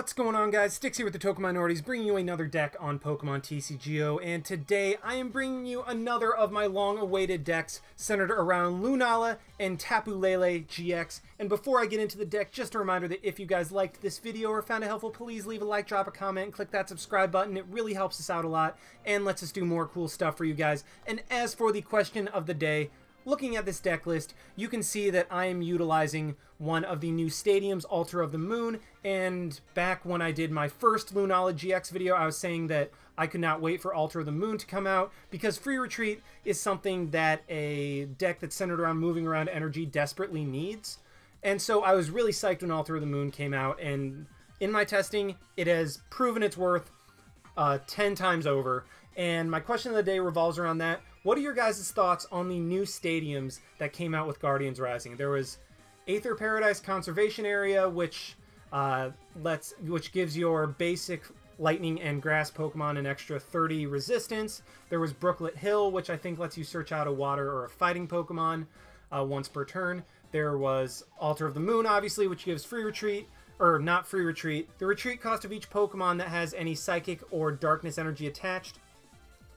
What's going on, guys? Sticks here with the Token Minorities, bringing you another deck on Pokemon TCGO, and today I am bringing you another of my long-awaited decks centered around Lunala and Tapu Lele-GX. And before I get into the deck, just a reminder that if you guys liked this video or found it helpful, please leave a like, drop a comment, and click that subscribe button. It really helps us out a lot and lets us do more cool stuff for you guys. And as for the question of the day, looking at this deck list, you can see that I am utilizing one of the new stadiums, Altar of the Moon, and back when I did my first Lunala GX video, I was saying that I could not wait for Altar of the Moon to come out because Free Retreat is something that a deck that's centered around moving around energy desperately needs. And so I was really psyched when Altar of the Moon came out, and in my testing, it has proven its worth 10 times over. And my question of the day revolves around that. What are your guys' thoughts on the new stadiums that came out with Guardians Rising? There was Aether Paradise Conservation Area, which gives your basic lightning and grass Pokemon an extra 30 resistance. There was Brooklet Hill, which I think lets you search out a water or a fighting Pokemon once per turn. There was Altar of the Moon, obviously, which gives free retreat, or not free retreat. The retreat cost of each Pokemon that has any psychic or darkness energy attached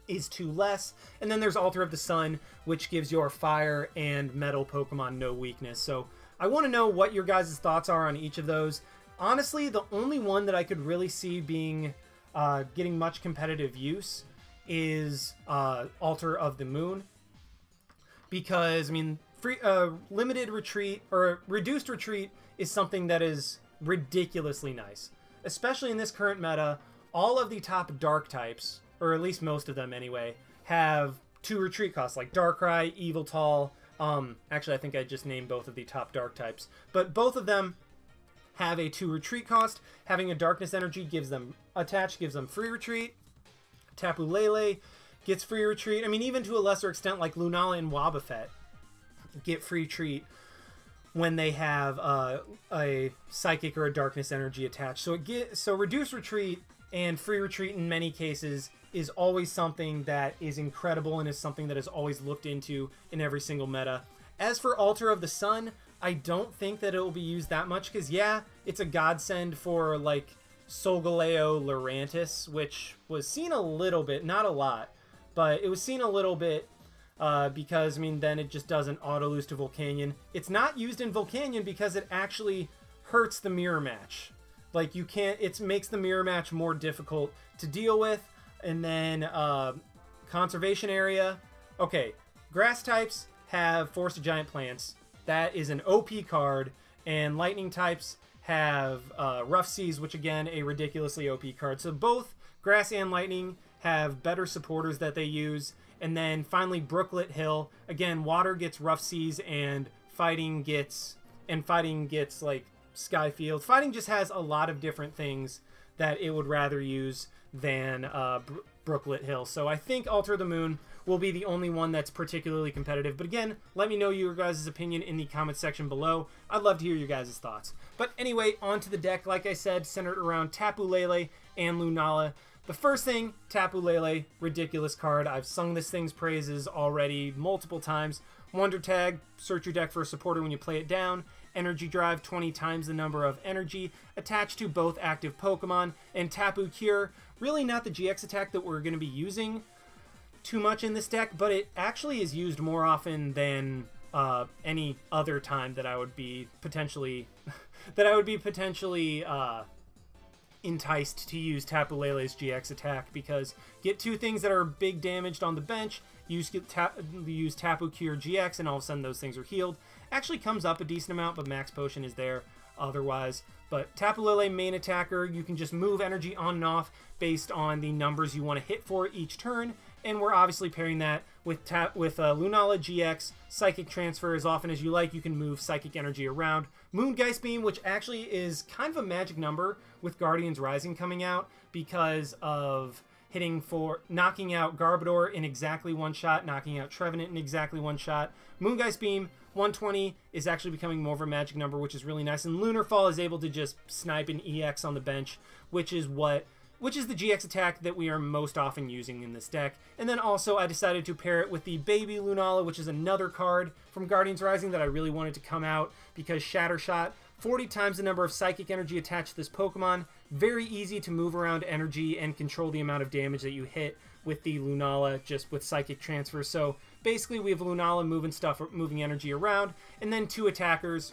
is 2 less. And then there's Altar of the Sun, which gives your fire and metal Pokemon no weakness. So I want to know what your guys' thoughts are on each of those. Honestly, the only one that I could really see being getting much competitive use is Altar of the Moon, because I mean, limited retreat or reduced retreat is something that is ridiculously nice, especially in this current meta. All of the top dark types, or at least most of them anyway, have 2 retreat costs, like Darkrai, Yveltal. Actually, I think I just named both of the top dark types, but both of them have a 2 retreat cost. Having a darkness energy gives them free retreat. Tapu Lele gets free retreat. I mean, even to a lesser extent, like Lunala and Wobbuffet get free retreat when they have a psychic or a darkness energy attached. So reduced retreat and free retreat in many cases is always something that is incredible and is something that is always looked into in every single meta. As for Altar of the Sun, I don't think that it will be used that much, because yeah, it's a godsend for like Solgaleo Lurantis, which was seen a little bit, not a lot, but it was seen a little bit because, I mean, then it just doesn't auto-lose to Volcanion. It's not used in Volcanion because it actually hurts the mirror match. Like, you can't, it makes the mirror match more difficult to deal with. And then Conservation Area. Okay, grass types have Force of Giant Plants. That is an OP card. And lightning types have Rough Seas, which again, a ridiculously OP card. So both grass and lightning have better supporters that they use. And then finally Brooklet Hill. Again, water gets Rough Seas and fighting gets like Skyfield. Fighting just has a lot of different things that it would rather use than Brooklet Hill. So I think Altar of the Moon will be the only one that's particularly competitive. But again, let me know your guys' opinion in the comment section below. I'd love to hear your guys' thoughts. But anyway, on to the deck. Like I said, centered around Tapu Lele and Lunala. The first thing, Tapu Lele, ridiculous card. I've sung this thing's praises already multiple times. Wonder Tag, search your deck for a supporter when you play it down. Energy Drive, 20 times the number of energy attached to both active Pokemon. And Tapu Cure, really not the GX attack that we're going to be using too much in this deck, but it actually is used more often than any other time that I would be potentially enticed to use Tapu Lele's GX attack, because get 2 things that are big damaged on the bench, use Tapu Cure GX, and all of a sudden those things are healed. Actually comes up a decent amount, but Max Potion is there otherwise. But Tapu Lele, main attacker, you can just move energy on and off based on the numbers you want to hit for each turn, and we're obviously pairing that with Lunala GX Psychic Transfer. As often as you like, you can move Psychic Energy around. Moongeist Beam, which actually is kind of a magic number with Guardians Rising coming out because of knocking out Garbodor in exactly 1 shot, knocking out Trevenant in exactly 1 shot. Moongeist Beam, 120, is actually becoming more of a magic number, which is really nice. And Lunar Fall is able to just snipe an EX on the bench, which is the GX attack that we are most often using in this deck. And then also I decided to pair it with the Baby Lunala, which is another card from Guardians Rising that I really wanted to come out because Shatter Shot 40 times the number of psychic energy attached to this Pokemon, very easy to move around energy and control the amount of damage that you hit with the Lunala, just with Psychic Transfer. So basically we have Lunala moving energy around, and then 2 attackers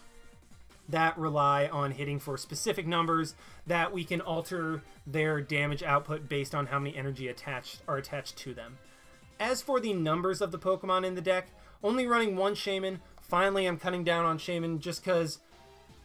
that rely on hitting for specific numbers that we can alter their damage output based on how many energy are attached to them. As for the numbers of the Pokemon in the deck, only running 1 Shaymin. Finally, I'm cutting down on Shaymin just because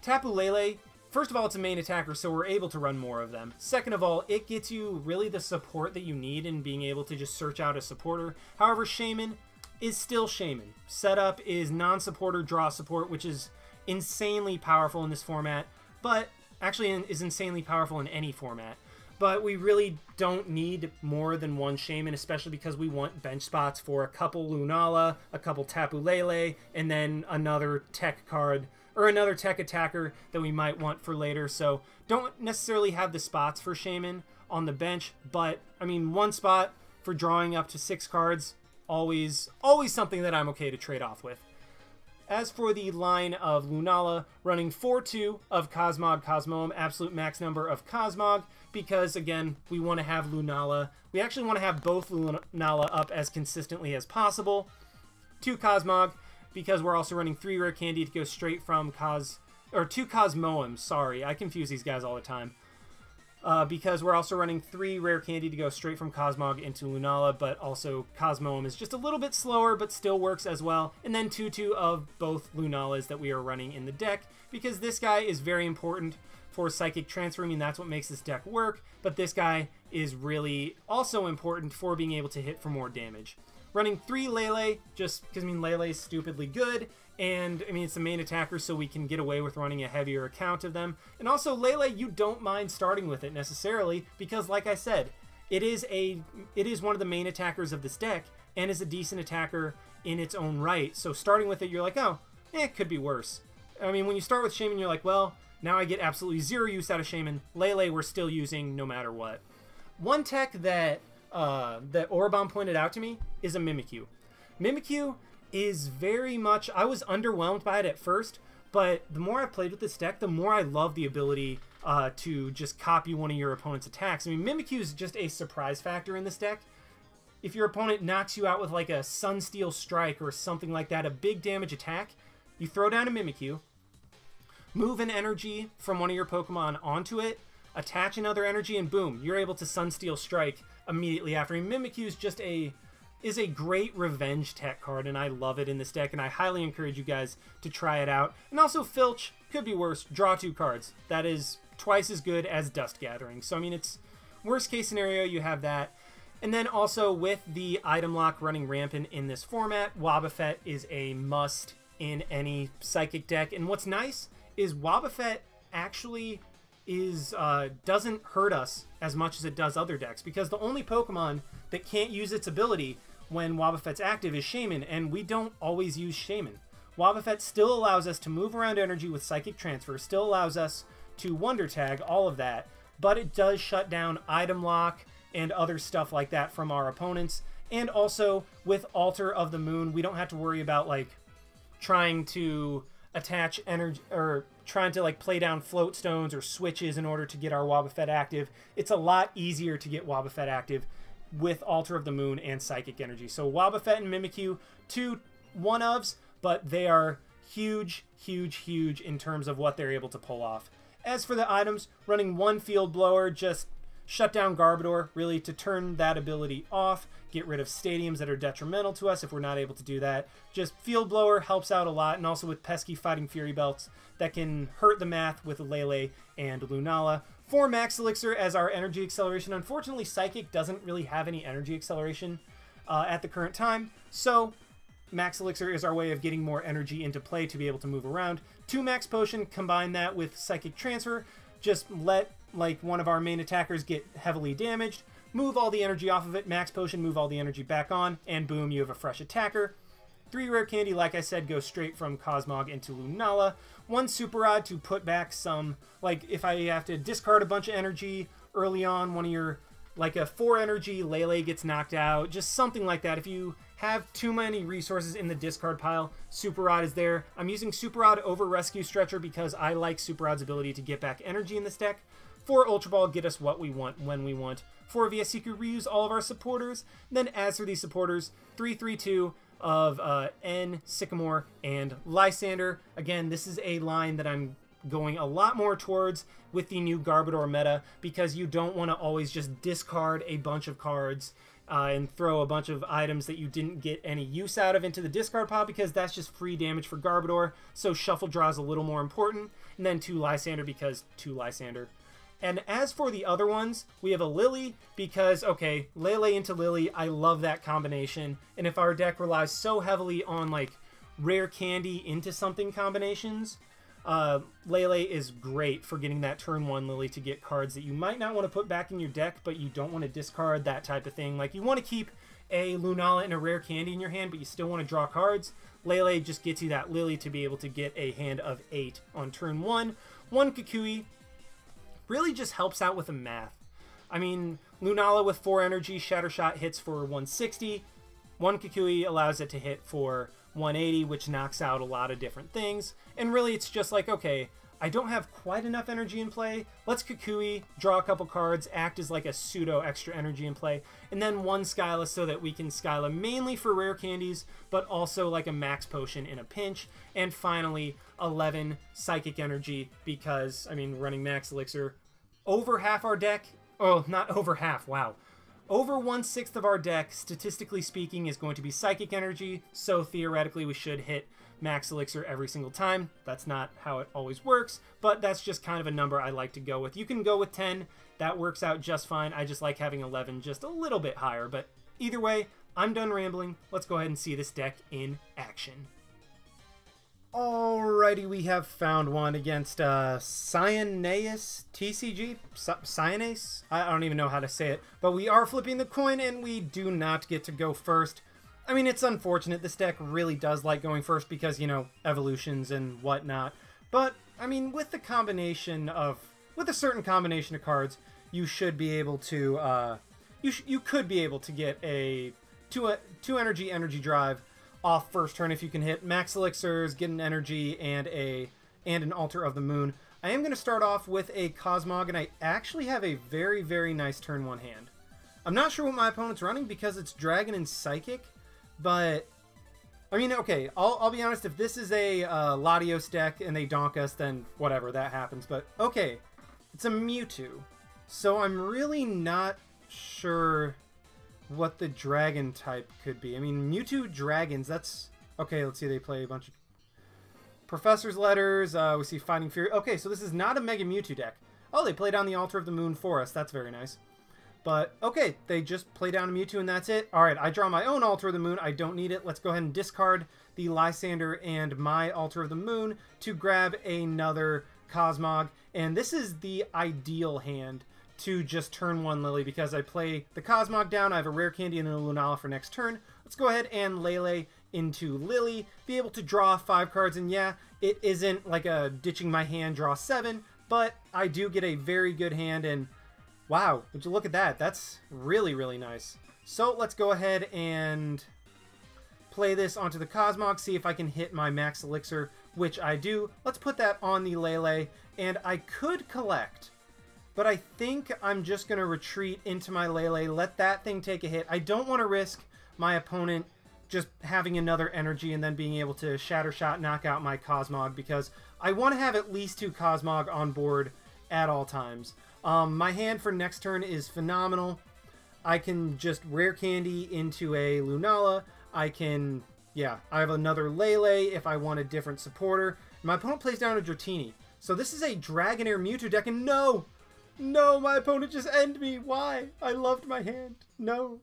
Tapu Lele, first of all, it's a main attacker, so we're able to run more of them. Second of all, it gets you really the support that you need in being able to just search out a supporter. However, Shaymin is still Shaymin. Setup is non-supporter draw support, which is insanely powerful in this format, but actually is insanely powerful in any format. But we really don't need more than 1 Shaymin, especially because we want bench spots for a couple Lunala, a couple Tapu Lele, and then another tech card, or another tech attacker that we might want for later. So don't necessarily have the spots for Shaymin on the bench, but I mean, 1 spot for drawing up to 6 cards, always something that I'm okay to trade off with. As for the line of Lunala, running 4-2 of Cosmog Cosmoem, absolute max number of Cosmog, because again, we want to have Lunala. We actually want to have both Lunala up as consistently as possible. 2 Cosmog, because we're also running 3 Rare Candy to go straight from 2 Cosmoems, sorry, I confuse these guys all the time. Because we're also running 3 Rare Candy to go straight from Cosmog into Lunala, but also Cosmoem is just a little bit slower, but still works as well. And then 2-2 of both Lunalas that we are running in the deck, because this guy is very important for Psychic Transfer. I mean, that's what makes this deck work, but this guy is really also important for being able to hit for more damage. Running 3 Lele, just because, I mean, Lele is stupidly good, and, I mean, it's the main attacker, so we can get away with running a heavier account of them. And also, Lele, you don't mind starting with it necessarily, because, like I said, it is one of the main attackers of this deck, and is a decent attacker in its own right. So starting with it, you're like, oh, it could be worse. I mean, when you start with Shaymin, you're like, well, now I get absolutely 0 use out of Shaymin. Lele, we're still using no matter what. One tech that Orobon pointed out to me is a Mimikyu. Mimikyu is very much, I was underwhelmed by it at first, but the more I've played with this deck, the more I love the ability to just copy one of your opponent's attacks. I mean, Mimikyu is just a surprise factor in this deck. If your opponent knocks you out with like a Sunsteel Strike or something like that, a big damage attack, you throw down a Mimikyu, move an energy from one of your Pokemon onto it, attach another energy, and boom, you're able to Sunsteel Strike immediately after. I mean, Mimikyu is a great revenge tech card, and I love it in this deck, and I highly encourage you guys to try it out. And also, Filch could be worse. Draw 2 cards. That is twice as good as Dust Gathering. So, I mean, it's worst case scenario, you have that. And then also, with the item lock running rampant in this format, Wobbuffet is a must in any Psychic deck. And what's nice is Wobbuffet actually doesn't hurt us as much as it does other decks, because the only Pokemon that can't use its ability when Wobbuffet's active is Shaymin, and we don't always use Shaymin. Wobbuffet still allows us to move around energy with Psychic Transfer, still allows us to Wonder Tag, all of that, but it does shut down Item Lock and other stuff like that from our opponents. And also, with Altar of the Moon, we don't have to worry about, like, trying to attach energy, or trying to, like, play down float stones or switches in order to get our Wobbuffet active. It's a lot easier to get Wobbuffet active with Altar of the Moon and Psychic Energy. So Wobbuffet and Mimikyu, 2 one-ofs, but they are huge, huge, huge in terms of what they're able to pull off. As for the items, running 1 Field Blower, just shut down Garbodor, really, to turn that ability off, get rid of stadiums that are detrimental to us if we're not able to do that. Just Field Blower helps out a lot, and also with pesky Fighting Fury Belts that can hurt the math with Lele and Lunala. 4 Max Elixir as our energy acceleration. Unfortunately, Psychic doesn't really have any energy acceleration at the current time, so Max Elixir is our way of getting more energy into play to be able to move around. 2 Max Potion, combine that with Psychic Transfer, just let like one of our main attackers get heavily damaged, move all the energy off of it, Max Potion, move all the energy back on, and boom, you have a fresh attacker. 3 Rare Candy, like I said, go straight from Cosmog into Lunala. 1 Super Rod to put back some, like, if I have to discard a bunch of energy early on, one of your, like a 4 energy Lele gets knocked out, just something like that. If you have too many resources in the discard pile, Super Rod is there. I'm using Super Rod over Rescue Stretcher because I like Super Rod's ability to get back energy in this deck. 4 Ultra Ball, get us what we want when we want. 4 via Seeker reuse all of our supporters. And then as for these supporters, 3-3-2 of N, Sycamore, and Lysandre. Again, this is a line that I'm going a lot more towards with the new Garbodor meta, because you don't want to always just discard a bunch of cards and throw a bunch of items that you didn't get any use out of into the discard pile, because that's just free damage for Garbodor. So Shuffle Draw is a little more important. And then 2 Lysandre, because 2 Lysandre. And as for the other ones, we have a Lillie, because, okay, Lele into Lillie, I love that combination. And if our deck relies so heavily on, like, rare candy into something combinations, Lele is great for getting that turn 1 Lillie to get cards that you might not want to put back in your deck, but you don't want to discard, that type of thing. Like, you want to keep a Lunala and a rare candy in your hand, but you still want to draw cards. Lele just gets you that Lillie to be able to get a hand of 8 on turn 1. 1 Kukui really just helps out with the math. I mean, Lunala with 4 energy, Shatter Shot hits for 160. 1 Kukui allows it to hit for 180, which knocks out a lot of different things. And really, it's just like, okay, I don't have quite enough energy in play. Let's Kukui, draw a couple cards, act as like a pseudo extra energy in play, and then 1 Skyla so that we can Skyla mainly for rare candies, but also like a Max Potion in a pinch. And finally, 11 Psychic Energy, because, I mean, running Max Elixir, over half our deck, oh, not over half, wow. Over 1/6 of our deck, statistically speaking, is going to be Psychic Energy, so theoretically we should hit Max Elixir every single time. That's not how it always works, but that's just kind of a number I like to go with. You can go with 10, that works out just fine. I just like having 11 just a little bit higher, but either way, I'm done rambling. Let's go ahead and see this deck in action. Alrighty, we have found one against Cyanase TCG? Cyanase? I don't even know how to say it. But we are flipping the coin, and we do not get to go first. I mean, it's unfortunate. This deck really does like going first because, you know, evolutions and whatnot. But, I mean, with the combination of... with a certain combination of cards, you should be able to... you could be able to get a 2 energy drive off first turn if you can hit Max Elixirs, get an energy, and an Altar of the Moon. I am going to start off with a Cosmog, and I actually have a very, very nice turn 1 hand. I'm not sure what my opponent's running because it's Dragon and Psychic, but I mean, okay, I'll be honest, if this is a Latios deck and they donk us, then whatever, that happens. But okay, it's a Mewtwo, so I'm really not sure what the dragon type could be. I mean, Mewtwo dragons, that's... okay, let's see, they play a bunch of Professor's Letters, we see Fighting Fury. Okay, so this is not a Mega Mewtwo deck. Oh, they play down the Altar of the Moon for us, that's very nice. But, okay, they just play down a Mewtwo and that's it. Alright, I draw my own Altar of the Moon, I don't need it. Let's go ahead and discard the Lysandre and my Altar of the Moon to grab another Cosmog. And this is the ideal hand to just turn 1 Lillie, because I play the Cosmog down, I have a rare candy and a Lunala for next turn. Let's go ahead and Lele into Lillie, be able to draw 5 cards, and yeah, it isn't like a ditching my hand, draw 7, but I do get a very good hand, and wow, would you look at that, that's really, really nice. So let's go ahead and play this onto the Cosmog, see if I can hit my Max Elixir, which I do. Let's put that on the Lele, and I could collect, but I think I'm just going to retreat into my Lele, let that thing take a hit. I don't want to risk my opponent just having another energy and then being able to Shatter Shot, knock out my Cosmog, because I want to have at least 2 Cosmog on board at all times. My hand for next turn is phenomenal. I can just rare candy into a Lunala. I can, yeah, I have another Lele if I want a different supporter. My opponent plays down a Dratini. So this is a Dragonair Mewtwo deck, and no! No, my opponent just ended me. Why? I loved my hand. No.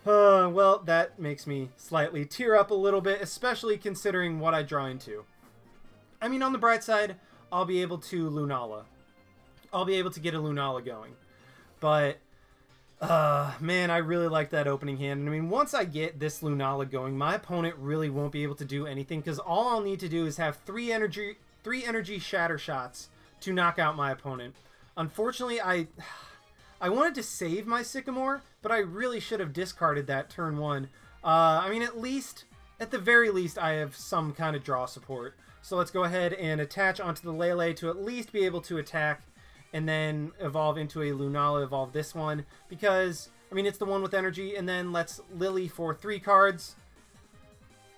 Well, that makes me slightly tear up a little bit, especially considering what I draw into. I mean, on the bright side, I'll be able to Lunala. I'll be able to get a Lunala going. But, man, I really like that opening hand. And I mean, once I get this Lunala going, my opponent really won't be able to do anything, because all I'll need to do is have 3 energy Shatter Shots to knock out my opponent. Unfortunately, I wanted to save my Sycamore, but I really should have discarded that turn 1. I mean, at the very least, I have some kind of draw support. So let's go ahead and attach onto the Lele to at least be able to attack and then evolve into a Lunala, evolve this one, because, I mean, it's the one with energy, and then let's Lillie for 3 cards,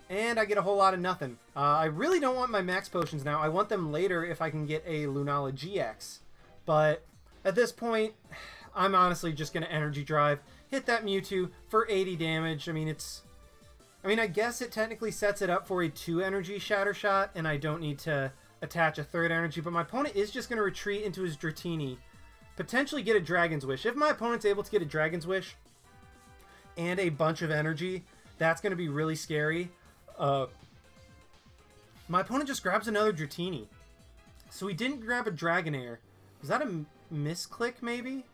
and I get a whole lot of nothing. I really don't want my Max Potions now. I want them later if I can get a Lunala GX, but at this point, I'm honestly just going to Energy Drive, hit that Mewtwo for 80 damage. I mean, I guess it technically sets it up for a 2 energy Shatter Shot, and I don't need to attach a 3rd energy, but my opponent is just going to retreat into his Dratini, potentially get a Dragon's Wish. If my opponent's able to get a Dragon's Wish and a bunch of energy, that's going to be really scary. My opponent just grabs another Dratini. So he didn't grab a Dragonair. Was that a misclick, maybe?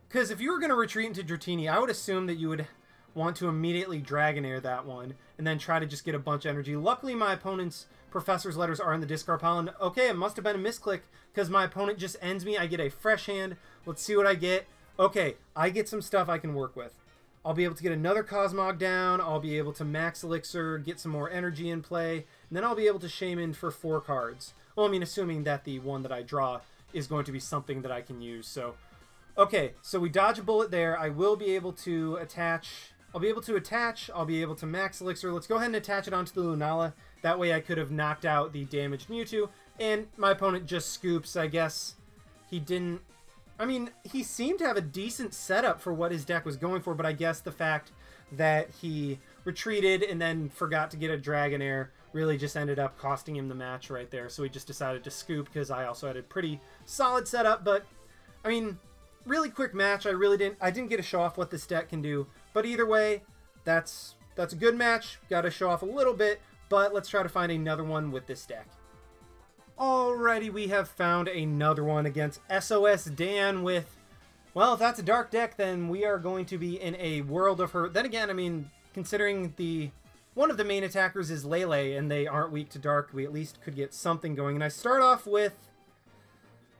Because if you were going to retreat into Dratini, I would assume that you would want to immediately Dragonair that one and then try to just get a bunch of energy. Luckily, my opponent's Professor's letters are in the discard pile, and okay, it must have been a misclick because my opponent just ends me. I get a fresh hand. Let's see what I get. Okay, I get some stuff I can work with. I'll be able to get another Cosmog down. I'll be able to Max Elixir, get some more energy in play, and then I'll be able to Shaymin for 4 cards. Well, I mean, assuming that the one that I draw is going to be something that I can use. So, okay, so we dodge a bullet there. I will be able to attach. I'll be able to Max Elixir. Let's go ahead and attach it onto the Lunala. That way I could have knocked out the damaged Mewtwo, and my opponent just scoops. I guess he didn't. I mean, he seemed to have a decent setup for what his deck was going for, but I guess the fact that he retreated and then forgot to get a Dragonair really just ended up costing him the match right there. So he just decided to scoop because I also had a pretty solid setup. But, I mean, really quick match. I didn't get to show off what this deck can do. But either way, that's a good match. Got to show off a little bit, but let's try to find another one with this deck. Alrighty, we have found another one against SOS Dan with, well, if that's a dark deck, then we are going to be in a world of hurt. Then again, I mean, considering one of the main attackers is Lele, and they aren't weak to dark, we at least could get something going. And I start off with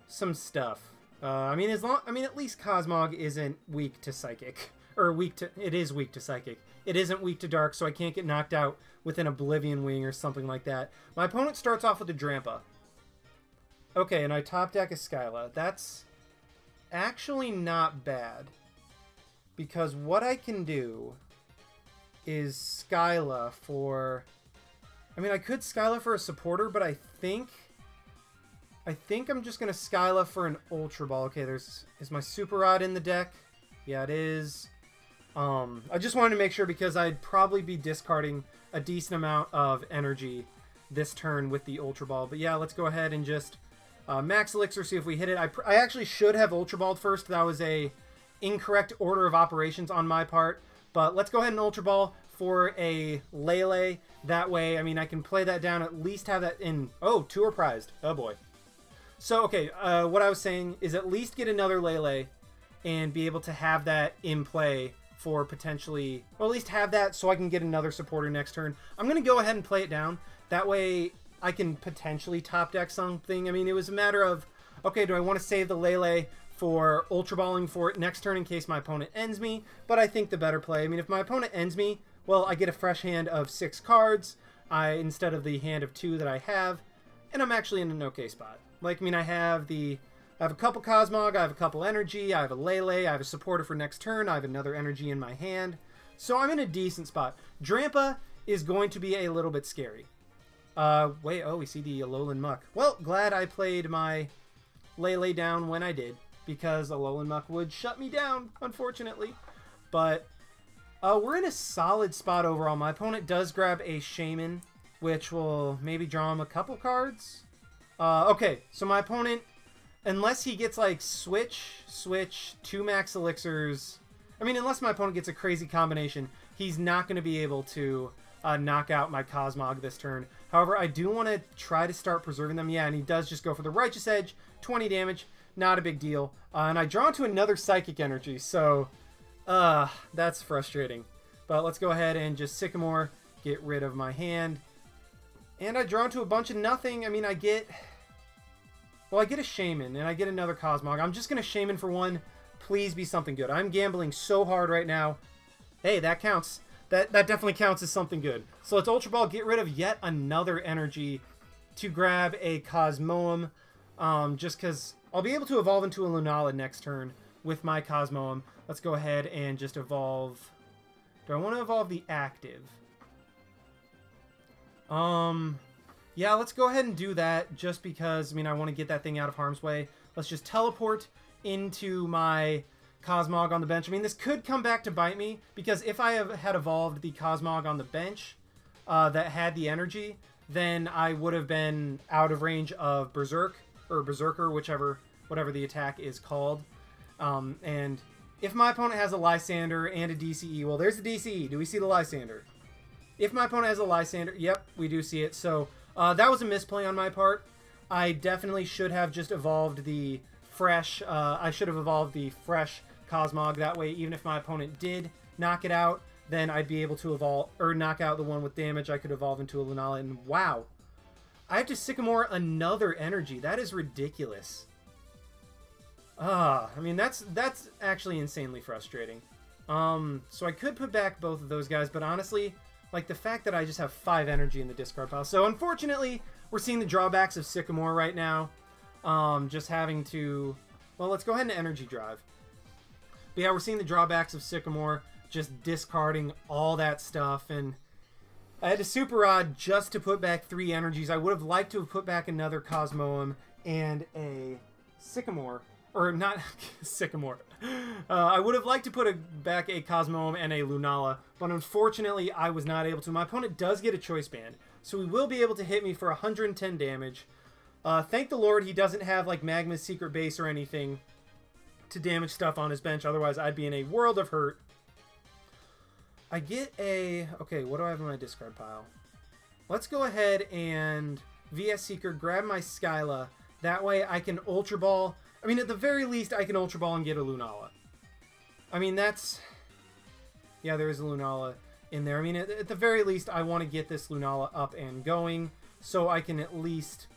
some stuff. I mean, at least Cosmog isn't weak to Psychic. Or it is weak to Psychic. It isn't weak to Dark, so I can't get knocked out with an Oblivion Wing or something like that. My opponent starts off with a Drampa. Okay, and I top deck a Skyla. That's actually not bad. Because what I can do is Skyla for... I mean, I could Skyla for a supporter, but I think I'm just going to Skyla for an Ultra Ball. Okay, is my Super Rod in the deck? Yeah, it is. I just wanted to make sure because I'd probably be discarding a decent amount of energy this turn with the Ultra Ball. But yeah, let's go ahead and just Max Elixir, see if we hit it. I actually should have Ultra Balled first. That was a incorrect order of operations on my part. But let's go ahead and Ultra Ball for a Lele. That way, I mean, I can play that down, at least have that in... Oh, 2 are prized. Oh, boy. So, okay, what I was saying is at least get another Lele and be able to have that in play for potentially... Well, at least have that so I can get another supporter next turn. I'm going to go ahead and play it down. That way, I can potentially top deck something. I mean, it was a matter of, okay, do I want to save the Lele for Ultra Balling for it next turn in case my opponent ends me? But I think the better play... I mean, if my opponent ends me, well, I get a fresh hand of 6 cards instead of the hand of 2 that I have, and I'm actually in an okay spot. Like, I mean, I have a couple Cosmog, I have a couple Energy, I have a Lele, I have a supporter for next turn, I have another Energy in my hand. So I'm in a decent spot. Drampa is going to be a little bit scary. Wait, oh, we see the Alolan Muck. Well, glad I played my Lele down when I did, because Alolan Muck would shut me down, unfortunately. But we're in a solid spot overall. My opponent does grab a Shaymin, which will maybe draw him a couple cards. Okay, so my opponent, unless he gets like switch, 2 Max Elixirs, I mean, unless my opponent gets a crazy combination, he's not going to be able to knock out my Cosmog this turn. However, I do want to try to start preserving them. Yeah, and he does just go for the Righteous Edge, 20 damage, not a big deal. And I draw into another Psychic Energy, so that's frustrating. But let's go ahead and just Sycamore, get rid of my hand. And I draw into a bunch of nothing. I mean, I get a Shaymin, and I get another Cosmog. I'm just going to Shaymin for 1. Please be something good. I'm gambling so hard right now. Hey, that counts. That definitely counts as something good. So let's Ultra Ball, get rid of yet another energy to grab a Cosmoem. Just because I'll be able to evolve into a Lunala next turn with my Cosmoem. Let's go ahead and just evolve. Do I want to evolve the active? Yeah, let's go ahead and do that just because, I mean, I want to get that thing out of harm's way. Let's just teleport into my Cosmog on the bench. I mean, this could come back to bite me because if I had evolved the Cosmog on the bench that had the energy, then I would have been out of range of Berserk or Berserker, whatever the attack is called. And if my opponent has a Lysandre and a DCE, well, there's the DCE. Do we see the Lysandre? If my opponent has a Lysandre, yep, we do see it. So that was a misplay on my part. I definitely should have just evolved the fresh. I should have evolved the fresh Cosmog. That way, even if my opponent did knock it out, then I'd be able to evolve or knock out the one with damage. I could evolve into a Lunala, and wow, I have to Sycamore another energy. That is ridiculous. I mean, that's actually insanely frustrating. So I could put back both of those guys, but honestly, like the fact that I just have 5 energy in the discard pile. So unfortunately, we're seeing the drawbacks of Sycamore right now. Just having to, well, let's go ahead and energy drive. But yeah, we're seeing the drawbacks of Sycamore, just discarding all that stuff. And I had a Super Rod just to put back 3 energies. I would have liked to have put back another Cosmoem and a Sycamore. Or not Sycamore. I would have liked to put back a Cosmoem and a Lunala, but unfortunately I was not able to. My opponent does get a Choice Band, so he will be able to hit me for 110 damage. Thank the Lord he doesn't have like Magma's Secret Base or anything to damage stuff on his bench, otherwise I'd be in a world of hurt. I get a... Okay, what do I have in my discard pile? Let's go ahead and VS Seeker, grab my Skyla. That way I can Ultra Ball... I mean, at the very least, I can Ultra Ball and get a Lunala. I mean, that's... Yeah, there is a Lunala in there. I mean, at the very least, I want to get this Lunala up and going so I can at least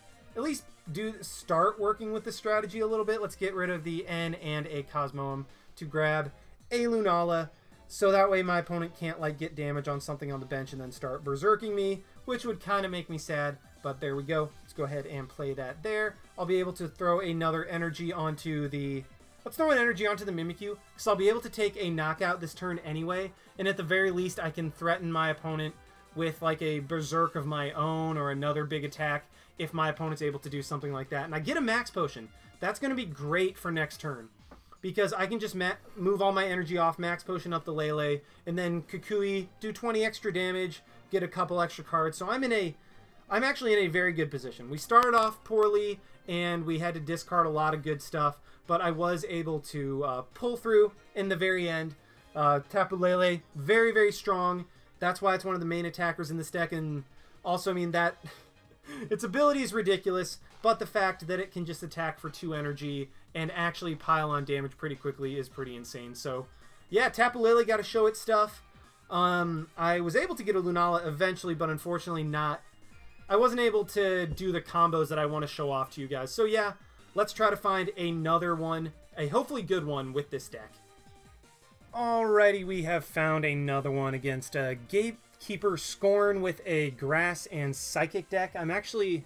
start working with the strategy a little bit. Let's get rid of the N and a Cosmoem to grab a Lunala, so that way my opponent can't, like, get damage on something on the bench and then start berserking me, which would kind of make me sad. But there we go. Let's go ahead and play that there. I'll be able to throw another energy onto the... Let's throw an energy onto the Mimikyu, because I'll be able to take a knockout this turn anyway. And at the very least, I can threaten my opponent with like a Berserk of my own or another big attack if my opponent's able to do something like that. And I get a Max Potion. That's going to be great for next turn, because I can just move all my energy off, Max Potion up the Lele, and then Kukui, do 20 extra damage, get a couple extra cards. So I'm actually in a very good position. We started off poorly, and we had to discard a lot of good stuff, but I was able to pull through in the very end. Tapu Lele, very, very strong. That's why it's one of the main attackers in this deck, and also, I mean, that... its ability is ridiculous, but the fact that it can just attack for 2 energy and actually pile on damage pretty quickly is pretty insane. So, yeah, Tapu Lele got to show its stuff. I was able to get a Lunala eventually, but unfortunately not... I wasn't able to do the combos that I want to show off to you guys. So yeah, let's try to find another one, a hopefully good one with this deck. Alrighty, we have found another one against Gatekeeper Scorn with a Grass and Psychic deck. I'm actually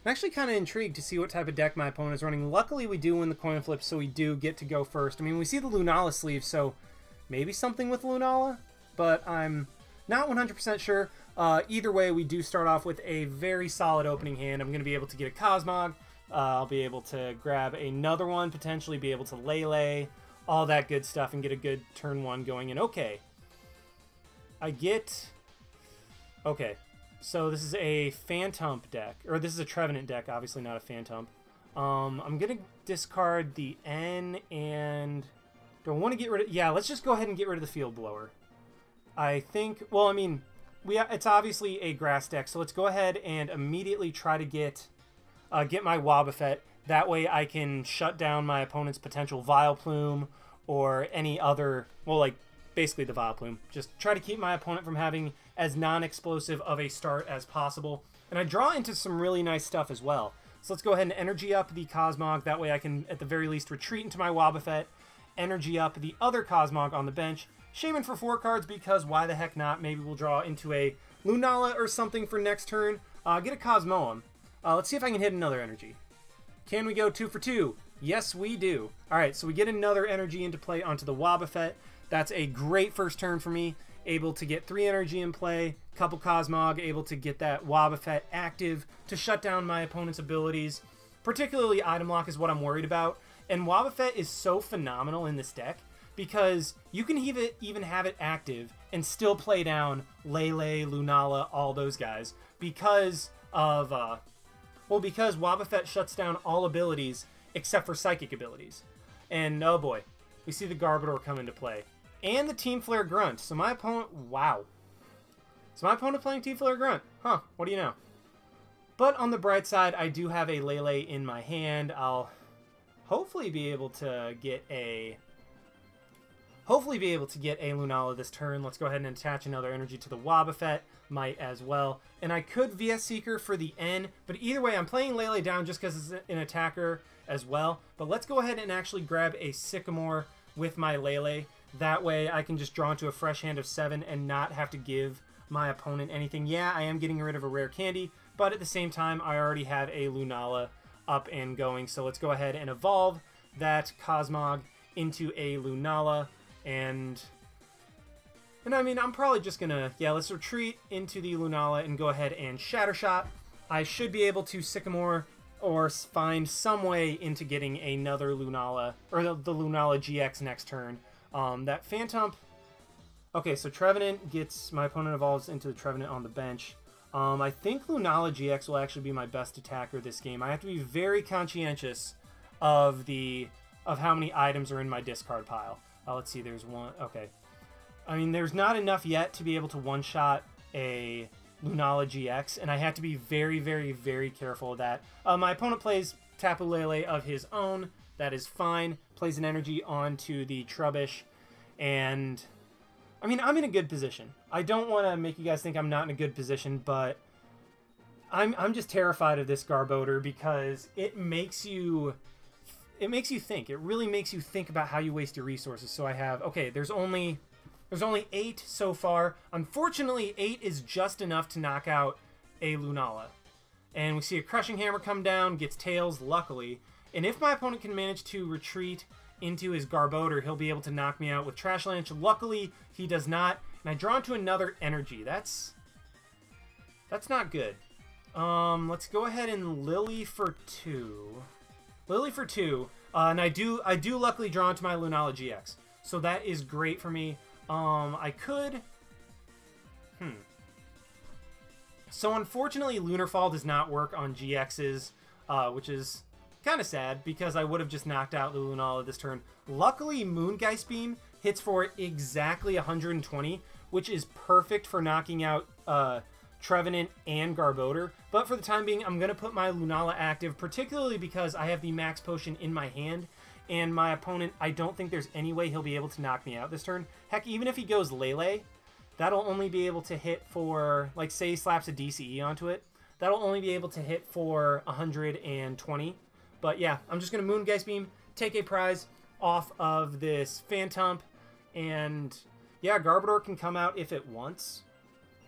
kind of intrigued to see what type of deck my opponent is running. Luckily, we do win the coin flip, so we do get to go first. I mean, we see the Lunala sleeve, so maybe something with Lunala, but I'm not 100% sure. Either way, we do start off with a very solid opening hand. I'm going to be able to get a Cosmog. I'll be able to grab another one, potentially be able to Lele, all that good stuff, and get a good turn 1 going in. Okay. Okay. So this is a Phantump deck. Or this is a Trevenant deck, obviously not a Phantump. I'm going to discard the N and... Do I want to get rid of... Yeah, let's just go ahead and get rid of the Field Blower. I think... Well, I mean... it's obviously a grass deck, so let's go ahead and immediately try to get my Wobbuffet. That way I can shut down my opponent's potential Vileplume or any other, well, like, basically the Vileplume. Just try to keep my opponent from having as non-explosive of a start as possible. And I draw into some really nice stuff as well. So let's go ahead and energy up the Cosmog. That way I can, at the very least, retreat into my Wobbuffet, energy up the other Cosmog on the bench, Shaymin for 4 cards, because why the heck not? Maybe we'll draw into a Lunala or something for next turn. Get a Cosmoem. Let's see if I can hit another energy. Can we go 2 for 2? Yes, we do. All right, so we get another energy into play onto the Wobbuffet. That's a great first turn for me. Able to get 3 energy in play, couple Cosmog, able to get that Wobbuffet active to shut down my opponent's abilities. Particularly Item Lock is what I'm worried about. And Wobbuffet is so phenomenal in this deck because you can even have it active and still play down Lele, Lunala, all those guys because of, because Wobbuffet shuts down all abilities except for Psychic abilities. And oh boy, we see the Garbodor come into play. And the Team Flare Grunt. So my opponent, wow. So my opponent playing Team Flare Grunt. Huh, what do you know? But on the bright side, I do have a Lele in my hand. I'll hopefully be able to get a Lunala this turn. Let's go ahead and attach another energy to the Wobbuffet. Might as well. And I could VS Seeker for the N, but either way, I'm playing Lele down just because it's an attacker as well. But let's go ahead and actually grab a Sycamore with my Lele. That way I can just draw into a fresh hand of 7 and not have to give my opponent anything. Yeah, I am getting rid of a rare candy, but at the same time, I already have a Lunala up and going. So let's go ahead and evolve that Cosmog into a Lunala. And I mean, I'm probably just going to, yeah, let's retreat into the Lunala and go ahead and Shatter Shot. I should be able to Sycamore or find some way into getting another Lunala, or the Lunala GX next turn. That Phantom... Okay, so Trevenant gets... My opponent evolves into the Trevenant on the bench. I think Lunala GX will actually be my best attacker this game. I have to be very conscientious of how many items are in my discard pile. Let's see, there's one... Okay. I mean, there's not enough yet to be able to one-shot a Lunala GX, and I have to be very, very, very careful of that. My opponent plays Tapu Lele of his own. That is fine. Plays an energy onto the Trubbish, and I mean, I'm in a good position. I don't want to make you guys think I'm not in a good position, but I'm just terrified of this Garbodor because it makes you think. It really makes you think about how you waste your resources. So I have, okay, there's only 8 so far. Unfortunately, 8 is just enough to knock out a Lunala. And we see a Crushing Hammer come down, gets Tails, luckily. And if my opponent can manage to retreat into his Garbodor, he'll be able to knock me out with Trash Lance. Luckily, he does not. And I draw into another energy. That's not good. Let's go ahead and Lillie for 2. Lillie for 2. And I do luckily draw into my Lunala GX. So that is great for me. I could... So unfortunately, Lunar Fall does not work on GXs, which is kind of sad because I would have just knocked out the Lunala this turn. Luckily, Moongeist Beam hits for exactly 120, which is perfect for knocking out Trevenant and Garbodor. But for the time being, I'm going to put my Lunala active, particularly because I have the Max Potion in my hand. And my opponent, I don't think there's any way he'll be able to knock me out this turn. Heck, even if he goes Lele, that'll only be able to hit for, like, say he slaps a DCE onto it. That'll only be able to hit for 120. But yeah, I'm just going to Moongeist Beam, take a prize off of this Phantom. And yeah, Garbodor can come out if it wants.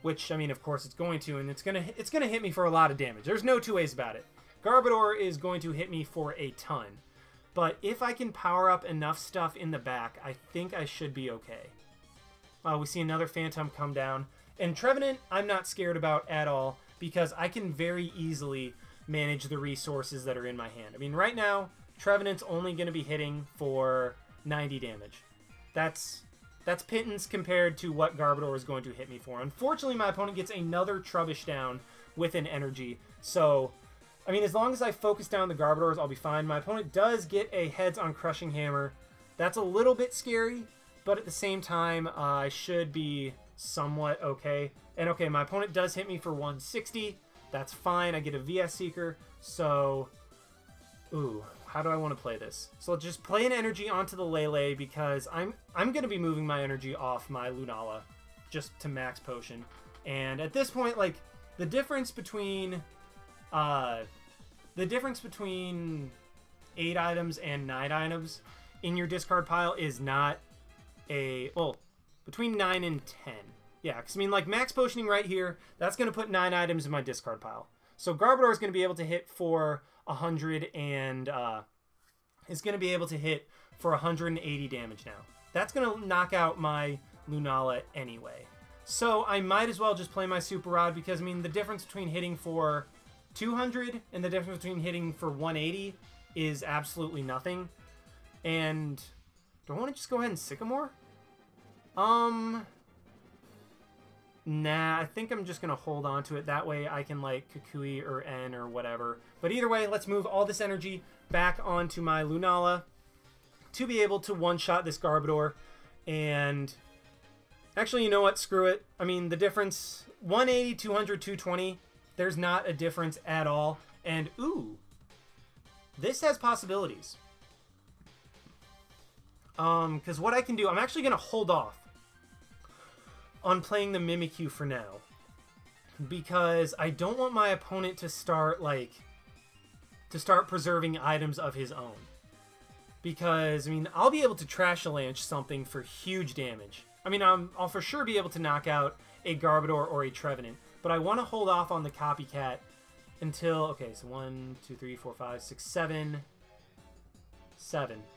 Which, I mean, of course it's going to. And it's gonna hit me for a lot of damage. There's no two ways about it. Garbodor is going to hit me for a ton. But if I can power up enough stuff in the back, I think I should be okay. We see another Phantom come down. And Trevenant, I'm not scared about at all, because I can very easily manage the resources that are in my hand. I mean, right now, Trevenant's only going to be hitting for 90 damage. That's pittance compared to what Garbodor is going to hit me for. Unfortunately, my opponent gets another Trubbish down with an energy. So, I mean, as long as I focus down the Garbodors, I'll be fine. My opponent does get a heads on Crushing Hammer. That's a little bit scary, but at the same time, I should be somewhat okay. And okay, my opponent does hit me for 160. That's fine. I get a VS Seeker. So, ooh, how do I want to play this? So I'll just play an energy onto the Lele because I'm going to be moving my energy off my Lunala just to Max Potion. And at this point, like, the difference between 8 items and 9 items in your discard pile is not a... Well, between 9 and 10. Yeah, because I mean, like, Max Potioning right here, that's going to put 9 items in my discard pile. So Garbodor is going to be able to hit for 100 and is going to be able to hit for 180 damage now. That's going to knock out my Lunala anyway. So I might as well just play my Super Rod because, I mean, the difference between hitting for 200 and the difference between hitting for 180 is absolutely nothing. And do I want to just go ahead and Sycamore? Nah, I think I'm just going to hold on to it. That way I can, like, Kukui or N or whatever. But either way, let's move all this energy back onto my Lunala to be able to one-shot this Garbodor. And actually, you know what? Screw it. I mean, the difference, 180, 200, 220, there's not a difference at all. And, ooh, this has possibilities. Because what I can do, I'm actually going to hold off on playing the Mimikyu for now, because I don't want my opponent to start preserving items of his own. Because, I mean, I'll be able to Trash-a-Lanche something for huge damage. I mean, I'll for sure be able to knock out a Garbodor or a Trevenant, but I want to hold off on the Copycat until, okay, so 1, 2, 3, 4, 5, 6, 7.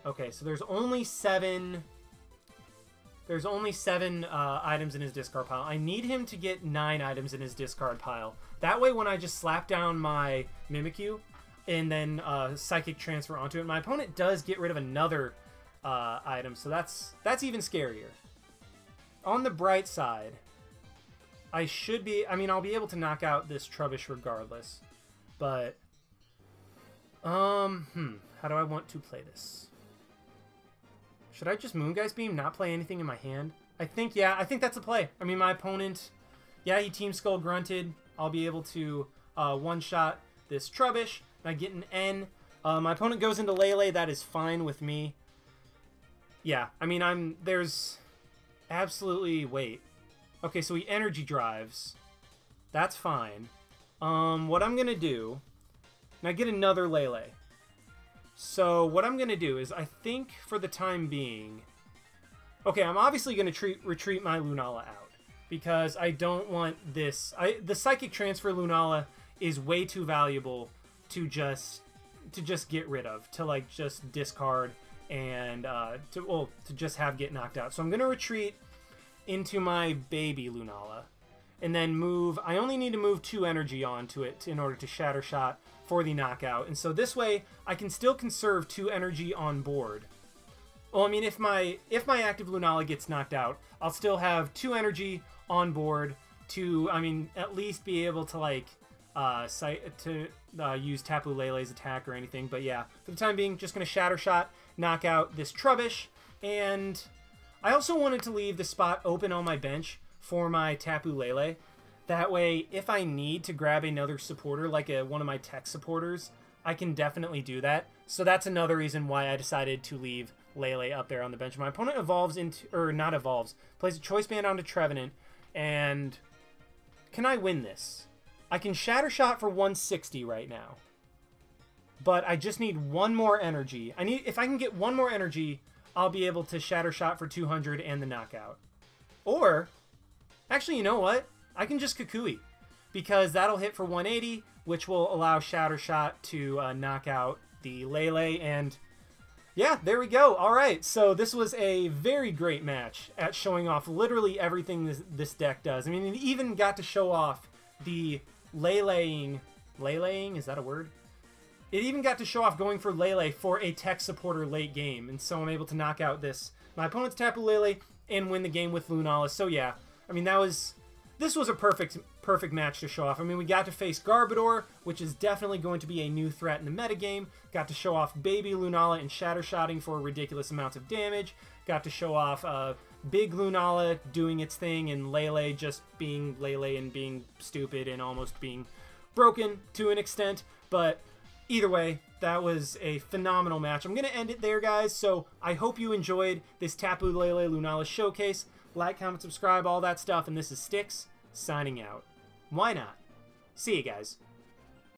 Okay, so there's only 7... There's only 7 items in his discard pile. I need him to get 9 items in his discard pile. That way, when I just slap down my Mimikyu and then Psychic Transfer onto it, my opponent does get rid of another item, so that's even scarier. On the bright side, I should be... I mean, I'll be able to knock out this Trubbish regardless, but... how do I want to play this? Should I just Moongeist Beam, not play anything in my hand? I think that's a play. I mean, my opponent, yeah, he Team Skull grunted. I'll be able to one-shot this Trubbish. I get an N. My opponent goes into Lele. That is fine with me. Yeah, I mean, there's absolutely... Wait. Okay, so he Energy Drives. That's fine. What I'm going to do... And I get another Lele. So what I'm going to do is, I think for the time being... Okay, I'm obviously going to retreat my Lunala out, because I don't want this... The Psychic Transfer Lunala is way too valuable to just get rid of, to like just discard and to just have get knocked out. So I'm going to retreat into my baby Lunala, and then move... I only need to move 2 energy onto it in order to Shatter Shot for the knockout. And so this way, I can still conserve 2 energy on board. Well, I mean, if my active Lunala gets knocked out, I'll still have 2 energy on board to, I mean, at least be able to, like, use Tapu Lele's attack or anything. But yeah, for the time being, just going to Shatter Shot, knock out this Trubbish. And I also wanted to leave the spot open on my bench for my Tapu Lele. That way, if I need to grab another supporter, like one of my tech supporters, I can definitely do that. So that's another reason why I decided to leave Lele up there on the bench. My opponent evolves into, or not evolves, plays a Choice Band onto Trevenant, and can I win this? I can Shatter Shot for 160 right now, but I just need 1 more energy. If I can get 1 more energy, I'll be able to Shatter Shot for 200 and the knockout. Or, actually, you know what? I can just Kukui, because that'll hit for 180, which will allow Shatter Shot to knock out the Lele, and yeah, there we go. All right, so this was a very great match at showing off literally everything this deck does. I mean, it even got to show off the Leleing, is that a word? It even got to show off going for Lele for a tech supporter late game, and so I'm able to knock out my opponent's Tapu Lele and win the game with Lunala. So yeah, I mean, this was a perfect match to show off. I mean, we got to face Garbodor, which is definitely going to be a new threat in the metagame. Got to show off Baby Lunala and Shatter Shotting for ridiculous amounts of damage. Got to show off Big Lunala doing its thing, and Lele just being Lele and being stupid and almost being broken to an extent. But either way, that was a phenomenal match. I'm going to end it there, guys. So I hope you enjoyed this Tapu Lele Lunala showcase. Like, comment, subscribe, all that stuff. And this is Styx, signing out. Why not? See you guys.